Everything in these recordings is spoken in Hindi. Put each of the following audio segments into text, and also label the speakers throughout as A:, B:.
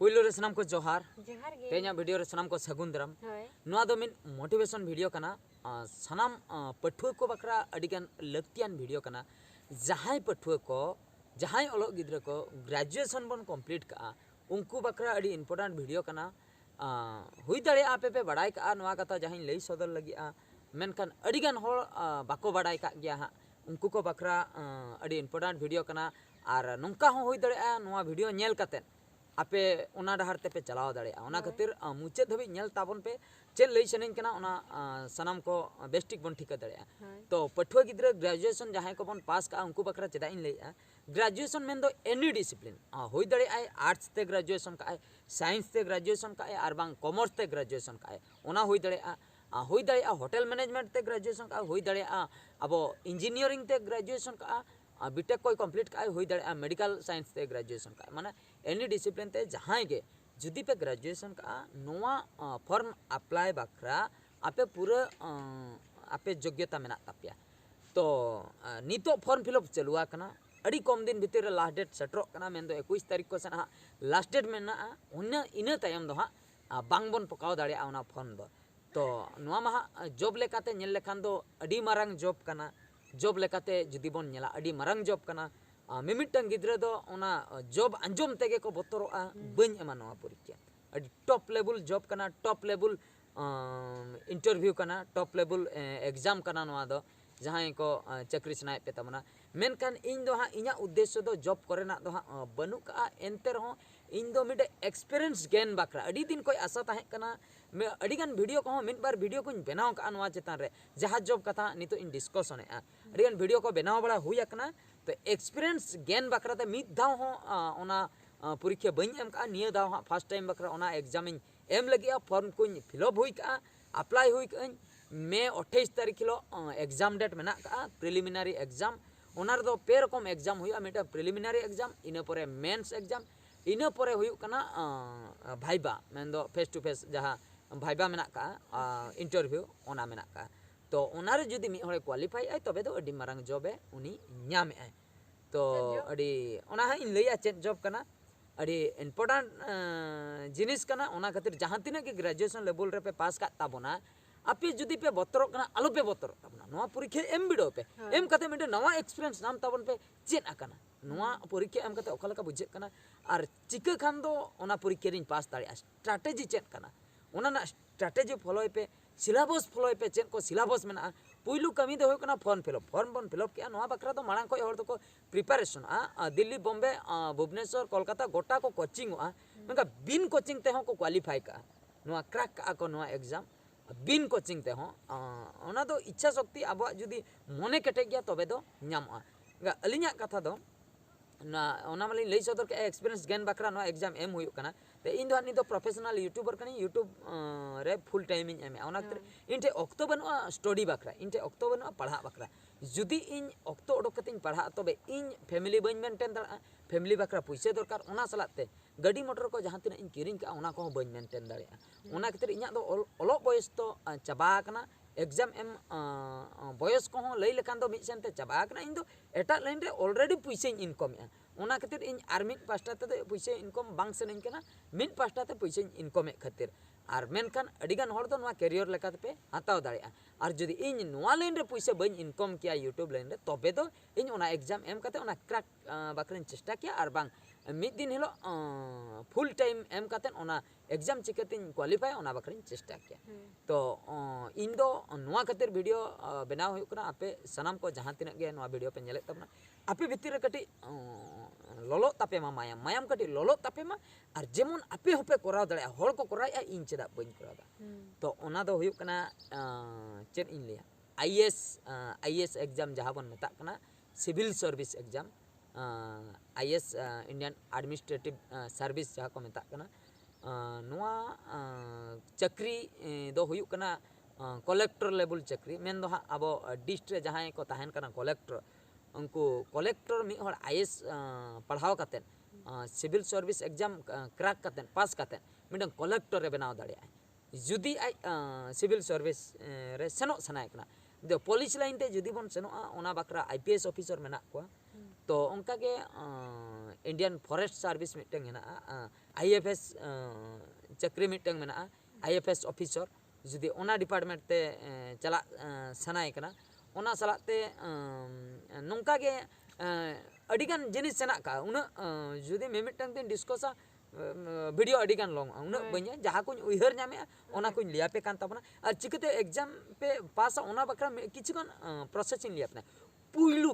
A: पुइलो रे सनाम को जोहार तेना वीडियो रे सनाम को सगुन दराम नोआ दो मिन मोटिवेशन वीडियो कना सनाम पठुआ को बकरा अडिगन लक्तियान वीडियो कना जहां पठुआ को जहां ओलो गिद्रा को ग्रेजुएशन बन कंप्लीट का उनको बकरा अडी इम्पोर्टेंट वीडियो कना हुई दड़े आपे पे बड़ाई का नोआ कथा जहां लई सदर लगी मेनखान अडिगन होर बाको बड़ाई का गया हा उनको को बकरा अडी इम्पोर्टेंट वीडियो कना और नोंका हो हुई दड़े नोआ वीडियो नेल कते आपे उना डहार ते पे चलाव दाड़े उना खातिर मुचाद धाबी नेल ताबन पे चेल लई सनेन कना उना सनाम को बेस्टिक बन ठिका दाड़े तो पठुआ गिद्रा ग्रेजुएशन जहां को बन पास का उनको बकरा चेदा इन लई ग्रेजुएशन मेन दो एनी डिसिप्लिन होई दाड़े आर्ट्स ते ग्रेजुएशन का साइंस ते ग्रेजुएशन का आर बांग कॉमर्स ते ग्रेजुएशन का उना होई दाड़े होटल मैनेजमेंट ते ग्रेजुएशन का होई दाड़े अब इंजीनियरिंग ते ग्रेजुएशन का बीटेक कोई कंप्लीट का होई दाड़े मेडिकल साइंस ते ग्रेजुएशन का माने एनी डिसिप्लिन ते जहां के जुदी पे ग्रेजुएशन का नोआ फॉर्म अप्लाई बकरा आपे पूरा आपे योग्यता मेना तापिया तो नितो फॉर्म फिलअप चलुआ कना अड़ी कम दिन भीतर लास्ट डेट सेटरो कना मेन दो 21 तारीख को सना लास्ट डेट मेना उन्ना इना तायम दो हा बांग बन पकाव दाड़े उना फॉर्म दो तो नोआ मा जॉब लेकाते नेल लेखान दो अड़ी मारंग जॉब कना जॉब लेकाते जुदी बन नेला अड़ी मारंग जॉब कना मिमिटन गिद्रा दो ओना जॉब अंजम तेगे को बतरोआ बन एमा नोआ परीक्षा अड़ी टॉप लेवल जॉब कना टॉप लेवल इंटरव्यू कना टॉप लेवल एग्जाम कना नोआ दो जहां को चाकरी सनाय पे तमना मेनखान इन दो हा इना उद्देश्य दो जॉब करेना दो हा बनु का एंते रहो इन दो मिडे एक्सपीरियंस गेन बकरा अड़ी दिन कोई आशा ताहे कना मैं अड़ीगान वीडियो को मिन बार वीडियो को बनाव का नोआ चेतान रे जहां जॉब कथा नितो इन डिस्कशन अड़ीगान वीडियो को बनाव बड़ा हुई कना तो एक्सपीरियंस गेन बकरा ते मिद दाव हो ओना परीक्षा बइन एम का निया दाव हा फर्स्ट टाइम बकरा ओना एग्जाम एम लगिया फॉर्म को फिलअप हुई का अप्लाई हुई का मे 28 तारीख किलो एग्जाम डेट मेना का प्रिलिमिनारी एग्जाम ओनार दो पे रकम एग्जाम हुई मिटा प्रिलिमिनारी एग्जाम इना परे मेंस एग्जाम इना परे हुई कना भाइबा मेन दो फेस टू फेस जहां भाइबा मेना का इंटरव्यू ओना मेना का तो ओनारे जुदी मी होरे क्वालिफाई आय तबे दो अडी मारंग जॉब है उनी न्याम आय तो अडी ओना हा इन लैया चेक जॉब कना अडी इम्पोर्टेंट जिनिस कना ओना खातिर जहां तिना के ग्रेजुएशन लेवल रे पे पास का ताबोना आपे जुदी पे बतरो कना आलो पे बतरो ताबना नोआ परीक्षा एम बिडो पे एम कते मिटे नवा एक्सपीरियंस नाम ताबन पे चेक आकना नोआ परीक्षा एम कते ओखा लेका बुझे कना और चिका खान दो ओना परीक्षा रिन पास दाड़िया स्ट्रैटेजी चेक कना ओना ना स्ट्रैटेजी फॉलो पे सिलेबस फॉलो पे चेक को सिलेबस मेना पुइलू कमी दो होकना फॉर्म बन फिलअप के नोआ बकरा तो मांग को होर तो को प्रिपरेशन दिल्ली बॉम्बे भुवनेश्वर कोलकाता गोटा को कोचिंग मेनका बिन कोचिंग ते हो को क्वालिफाई का नोआ क्रैक का को नोआ एग्जाम बिन कोचिंग ते हो ओना दो इच्छा शक्ति अब जुदी मने केटे गया तबे दो नामआ अलिया कथा दो ना ओना माली लई सदर के एक्सपीरियंस गेन बकरा नो एग्जाम एम हुई कना ते इन दो नि दो प्रोफेशनल यूट्यूबर कनी यूट्यूब रे फुल टाइम इन एम ओना इनटे ऑक्टो बनुआ स्टडी बकरा इनटे ऑक्टो बनुआ पढ़ा बकरा जुदी इन ऑक्टो ओडक कतिन पढ़ा तबे इन फैमिली बइन मेंटेन दाड़ा फैमिली बकरा पैसा दरकार ओना सलाते गाड़ी मोटर को जहां तिना इन किरिंग का ओना को बइन मेंटेन दाड़ा ओना खातिर इnya दो ओलो बयस तो चाबा कना एग्जाम एम बयस को लई लेखान दो मिद सेनते चाबा कना इन दो एटा लाइन रे ऑलरेडी पैसा इनकम ओना खातिर इन आर मिड पास्टा ते पैसा इनकम बांग सेन कना मिड पास्टा ते पैसा इनकम खातिर और मेनखान अडिगान होर दो नोआ कैरियर लेकाते पे हताव दाड़िया और जुदी इन नोआ लाइन रे पैसा बइन इनकम किया यूट्यूब लाइन रे तबे दो इन ओना एग्जाम एम कते ओना क्रैक बकरिन चेष्टा किया और बांग मिद दिन हिलो फुल टाइम एम कते ओना एग्जाम चिकतिन क्वालिफाई ओना बकरिन चेष्टा किया तो इन दो नोआ खातिर वीडियो बनाव हुई कना आपे सनाम को जहां तिना गे नोआ वीडियो पे नेले तबना आपे भितिर कटी लोलो तापे मा मायाम कटी लोलो तापे मा और जेमन आपे होपे कराव दाड़े होर को कराया इन चेदा बइन करादा तो ओना दो हुई कना चेद इन लिया आईएएस एग्जाम जहां बन मेता कना civil service exam IAS Indian administrative service जहां को मेता कना नोआ चाकरी दो हुई कना कलेक्टर लेवल चाकरी मेन दो हा अबो डिस्ट्रिक्ट जहां को ताहन कना कलेक्टर उनको कलेक्टर मी हर आईएएस पढ़ाव कते सिविल सर्विस एग्जाम क्रैक कते पास कते मिडन कलेक्टर रे बनाव दाड़िया जुदी आई सिविल सर्विस रे सेनो सनाय कना दो पुलिस लाइन ते जुदी बन सेनो ओना बकरा आईपीएस ऑफिसर मेना को तो उनका के इंडियन फॉरेस्ट सर्विस मिटन हेना IFS चाकरी मिटंग मेना IFS ऑफिसर जुदी ओना डिपार्टमेंट ते चला सनाय कना ओना सलाते नोंका गे अडिगान जिनिस सेना का उना जुदी मेमिटंग दिन डिस्कसा वीडियो अडिगान लॉन्ग उना बन्या जहाँ कुछ उइहर नामे ओना कुछ लिया पे कान तबना और चिकते एग्जाम पे पास ओना बकरा किछुगन प्रोसेसिंग लिया अपना पुइलू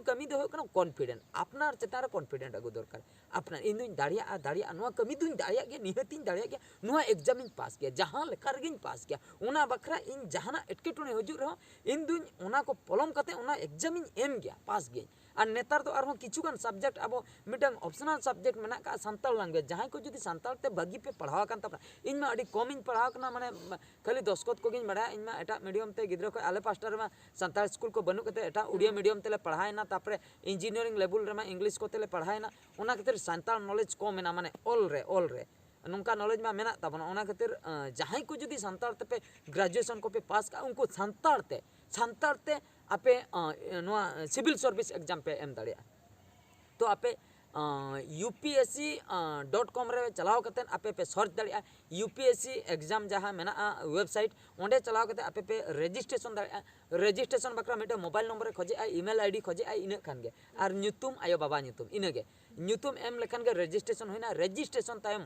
A: कमी दो होकना कॉन्फिडेंट अपनार चेतार कॉन्फिडेंट अगु दरकार अपना इन दुन दाड़िया नुआ कमी दुन दाड़िया गे निहतिन दाड़िया गे नुआ एग्जाम इन पास किया जहां लेकर गिन पास किया ओना बकरा इन जहाना एटकेटोने हजू रहो इन दुन ओना को पलम कते ओना एग्जाम इन एम गया पास गया और नेतार तो आरो किछुगान सब्जेक्ट अब मिटन ऑप्शनल सब्जेक्ट मेना का संताल लैंग्वेज जहां को जुदी संताल ते बगी पे पढ़ावा कान तब इन मा अडी कम इन पढ़ावा कना माने खाली दस्खत को गिन बड़ा इन मा एटा मीडियम ते गिद्रो को आले पास्टर मा संताल स्कूल को बनु कते एटा उड़िया मीडियम तेले पढ़ायना तापरे इंजीनियरिंग लेवल रे मा इंग्लिश को तेले पढ़ायना ओना खातिर संताल नॉलेज को मेना माने ऑल रे नोंका नॉलेज मा मेना तबना ओना खातिर जहां को जुदी संताल ते पे ग्रेजुएशन को पे पास का उनको संताल ते आपे सिविल सर्विस एग्जाम पे एम दाड़िया तो आपे UPSC.com रे चलाव कते आपे पे सर्च दाड़िया UPSC एग्जाम जहाँ मेना वेबसाइट ओंडे चलाव कते आपे पे रजिस्ट्रेशन दाड़िया रजिस्ट्रेशन बकरा मिटे मोबाइल नंबर खोजे ईमेल ID खोजे इन खान गे और न्यूतुम आयो बाबा न्यूतुम इनगे न्यूतुम एम लेखान गे रजिस्ट्रेशन होइना रजिस्ट्रेशन तायम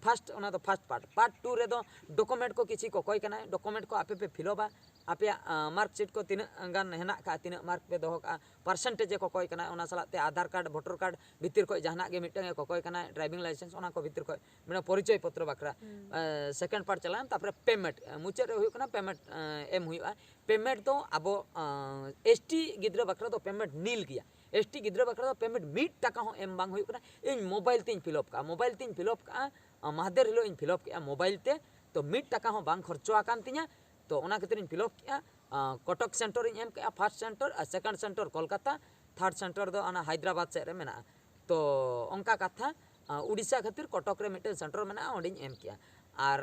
A: फर्स्ट ओना तो फर्स्ट पार्ट 2 रे दो डॉक्यूमेंट को किसी को कोई कना डॉक्यूमेंट को आपे पे फिलअप आपे मार्कशीट को तीन गान हेना का तीन मार्क पे दोह का परसेंटेज को कोई कना ओना सलाते आधार कार्ड वोटर कार्ड भितर को जहाना गे मिटंग को कोई कना ड्राइविंग लाइसेंस ओना को भितर को मेना परिचय पत्र बकरा सेकंड पार्ट चलान तापर पेमेंट मुचे रे हुई कना पेमेंट एम हुआ पेमेंट तो अब ST गिद्रा बकरा तो पेमेंट नील गया ST गिद्रा बकरा तो पेमेंट 1 टाका हो एम बांग हुई कना इन मोबाइल तीन फिलअप का महादेर हिलो इन फिलअप के मोबाइल ते तो 1 टाका हो बांग खर्चो आकान तिया तो ओना खातिर इन फिलअप के कटक सेंटर इन एम के फर्स्ट सेंटर और second centre Kolkata third centre दो अना हैदराबाद से रे मेना तो अंका कथा उड़ीसा खातिर कटक रे मिटे सेंटर मेना ओंडी एम किया और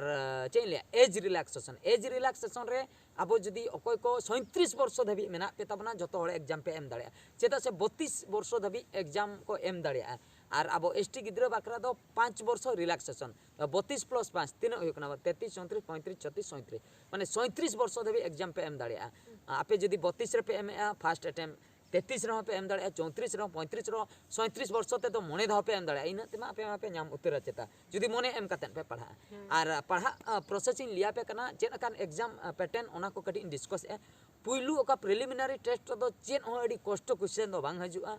A: चेले एज रिलैक्सेशन रे अब जुदी अकोय को 37 वर्ष धाबी मेना पे तबना जतो हड़े एग्जाम पे एम दाड़िया चेदा से 32 वर्ष धाबी एग्जाम को एम दाड़िया और अब ST गिद्रा बकरा दो 5 वर्ष रिलैक्सेशन 32 + 5 तीन होकना 33 34 35 36 37 माने 37 वर्ष धाबी एग्जाम पे एम दाड़िया आपे जदी 32 रे पे एम फर्स्ट अटेम्प्ट 33 रे पे एम दाड़िया 34 रे 35 रे 37 वर्ष ते तो मने धाव पे एम दाड़िया इन तेमा पे नाम उत्तर चेता जदी मने एम कतन पे पढ़ा और पढ़ा प्रोसेसिंग लिया पे कना चेन अकान एग्जाम पैटर्न ओना को कटी डिस्कस ए पुइलू ओका प्रिलिमिनरी टेस्ट दो चेन हो अडी कष्ट क्वेश्चन दो बांग हजुआ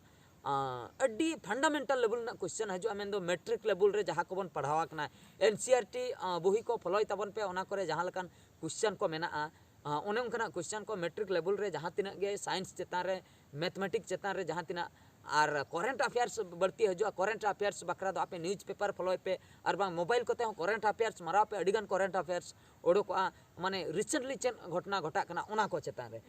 A: अड्डी फंडामेंटल लेवल ना क्वेश्चन हजुआ मेन दो मैट्रिक लेवल रे जहाँ को बन पढ़ावा कना NCERT बुही को फॉलोय तबन पे ओना करे जहाँ लकान क्वेश्चन को मेना ओने उनका क्वेश्चन को मैट्रिक लेवल रे जहाँ तीना गे साइंस चेतान रे मैथमेटिक्स चेतान रे जहाँ तीना और करेंट अफेयर्स बढ़ती हजुआ करेंट अफेयर्स बकरा दो आपे न्यूज पेपर फॉलोय पे और बांग मोबाइल कोते हो करेंट अफेयर्स मारा पे अडिगन करेंट अफेयर्स ओडोका माने रिसेंटली चेन घटना घटा कना ओना को चेतान रे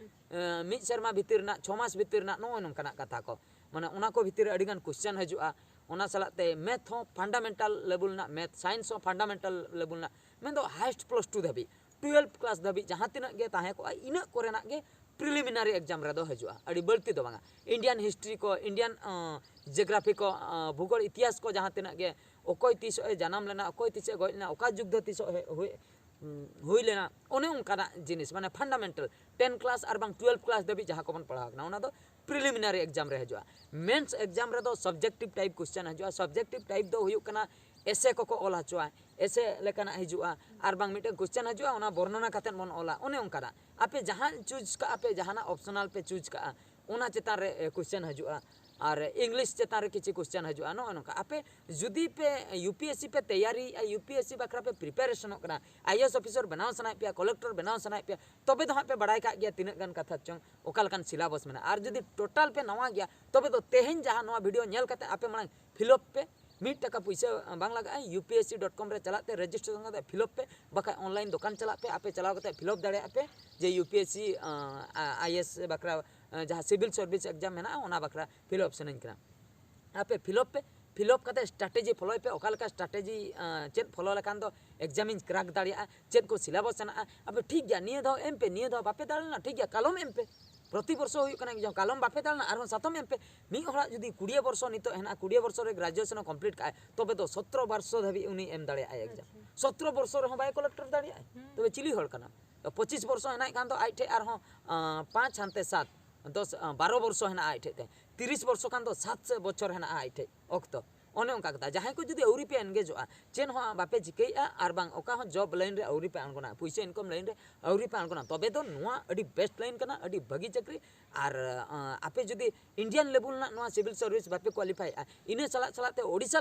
A: मिड शर्मा भितिर ना 6 मास भितिर ना नो नोंकना कथा को माने ओना को भितर अडिगन क्वेश्चन हजुआ ओना सलाते मैथ हो फंडामेंटल लेवल ना मैथ साइंस हो फंडामेंटल लेवल ना मेन दो हाईएस्ट +2 धाबी 12 क्लास धाबी जहाँ तीना गे ताहे को इना कोरेना गे प्रिलिमिनरी एग्जाम रे दो हजुआ अड़ी बढ़ती दो बांगा इंडियन हिस्ट्री को इंडियन जियोग्राफी को भूगोल इतिहास को जहाँ तीना गे ओकोय तीस जन्म लेना ओकोय तीस गय लेना ओका युद्ध तीस हुई लेना ओने उनका जिनिस माने फंडामेंटल 10 क्लास और 12 क्लास धाबी जहाँ को बन पढ़ाना ओना दो प्रिलिमिनरी एग्जाम रे हजुआ मेंस एग्जाम रे दो सब्जेक्टिव टाइप क्वेश्चन हजुआ सब्जेक्टिव टाइप दो हुई कना एसे को ओल हजुआ एसे लेकाना हजुआ और बांग मिटे क्वेश्चन हजुआ ओना वर्णना कतेन बन ओला ओने उनका आपे जहाँ चूज का आपे जहाना ऑप्शनल पे चूज का ओना चेतान रे क्वेश्चन हजुआ और इंग्लिश चेतान रे किछि क्वेश्चन हजुआ नो नका आपे जुदी पे UPSC पे तैयारी UPSC बकरा पे प्रिपरेशन कना IAS ऑफिसर बनाव सनाय पे कलेक्टर बनाव सनाय पे तबे तो पे बड़ाई का गया तीन गन कथा चंग ओकाल कान सिलेबस में और जुदी टोटल पे नवा गया तबे तो तेहन जहां नवा वीडियो नेल कते आपे मांग फिलअप पे 1 टाका पैसा बांग लगा UPSC.com रे चलाते रजिस्ट्रेशन करते फिलअप पे बका ऑनलाइन दुकान चला पे आपे चलाव करते फिलअप दाड़े पे जे UPSC IAS बकरा जहाँ सिविल सर्विस एग्जाम है ना ओना बकरा फिलअप से नहीं करा आपे फिलअप करते स्ट्रैटेजी फॉलो पे ओका लका स्ट्रैटेजी चेक फॉलो लकान दो एग्जाम इन क्रैक दाड़िया चेक को सिलेबस ना अब ठीक गया निये दो एम पे निये दो बापे दाड़ना ठीक गया कलम एम पे प्रति वर्ष हो कालम बापे दालना और सातम एम पे मी हड़ा जुदी 20 वर्ष नित हेना 20 वर्ष रे ग्रेजुएशन कंप्लीट का तबे तो 17 वर्ष धाबी उनी एम दाड़े आय एग्जाम 17 वर्ष रे बाय कलेक्टर दाड़े आय तबे चिली हड़ कना 25 वर्ष हेना कान तो आइ ठे आर 5 हानते 7 10 12 वर्ष हेना आइ ठे 30 वर्ष कान तो 7 बछर हेना आइ ठे ऑक्तो ओने उनका कथा जहां को जुदी औरी पे एंगेजोआ चेन हो बापे जिकेया आर बांग ओका हो जॉब लाइन रे औरी पे आंगोना पैसा इनकम लाइन रे औरी पे आंगोना तबे तो नुआ अडी बेस्ट लाइन कना अडी भगी चक्री आर आपे जुदी इंडियन लेवल ना नुआ सिविल सर्विस बापे क्वालिफाई इने चला चलाते ओडिसा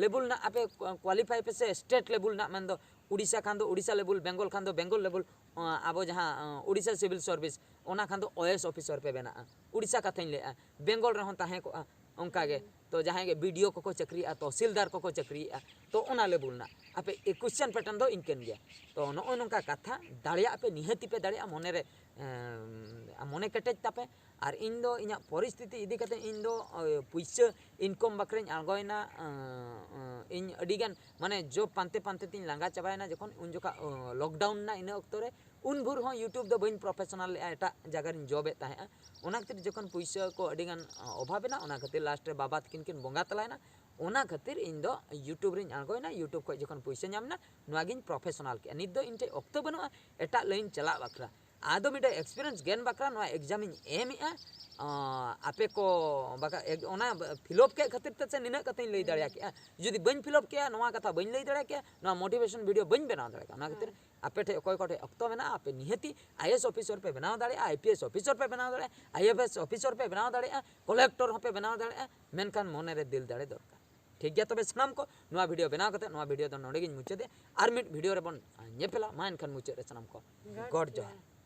A: लेवल ना आपे क्वालिफाई पे से स्टेट लेवल ना मान दो उड़ीसा खान दो उड़ीसा लेवल बेंगल खान दो बेंगल लेवल आबो जहां उड़ीसा सिविल सर्विस ओना खान दो ओएस ऑफिसर पे बेना उड़ीसा कथाइन ले बेंगल रहन ताहे को उनका गे तो जहाँ के वीडियो को चक्री तहसीलदार को चक्री तो ओना लेवल ना आपे क्वेश्चन पैटर्न दो इनकेन गया तो नॉ नोंका कथा दाड़िया पे निहती पे दाड़िया मने रे मने केटेज तापे और इन दो इना परिस्थिति इदी कते इन दो पैसा इनकम बकरें आगोयना इन अडिगान माने जॉब पानते पानते तीन लांगा चाबायना जखन उन जोका लॉकडाउन ना इन वक्त रे उन भूर हो यूट्यूब दो बइन प्रोफेशनल एटा जगह रे जॉब एता है ओना खातिर जखन पैसा को अडिगान अभावेना ओना खातिर लास्ट रे बाबा तकिन किन बोंगा तलायना ओना खातिर इन दो यूट्यूब रे आगोयना यूट्यूब को जखन पैसा नामना नवागिन प्रोफेशनल के निद दो इन ठे ऑक्तो बनुआ एटा लाइन चला बकरा आदो मिटे एक्सपीरियंस गेन बकरा नवा एग्जाम इन एम आपे को बाका ओना फिलअप के खातिर त से निना कतई लई दाड़िया के जुदी बन फिलअप के नवा कथा बन लई दाड़िया के नवा मोटिवेशन वीडियो बन बनाव दाड़िया ओना खातिर आपे ठे कोई कोठे अक्तो मेना आपे निहती आईएएस ऑफिसर पे बनाव दाड़िया आईपीएस ऑफिसर पे बनाव दाड़िया आईएफएस ऑफिसर पे बनाव दाड़िया कलेक्टर हो पे बनाव दाड़िया मेनखान मोने रे दिल दाड़े दरकार ठीक गया तबे सामान को नवा वीडियो बनाव कते नवा वीडियो दो नोडे गिन मुचे दे आर मिट वीडियो रे बन नेपेला मा एनखान मुचे रे सामान को गॉड जोहार।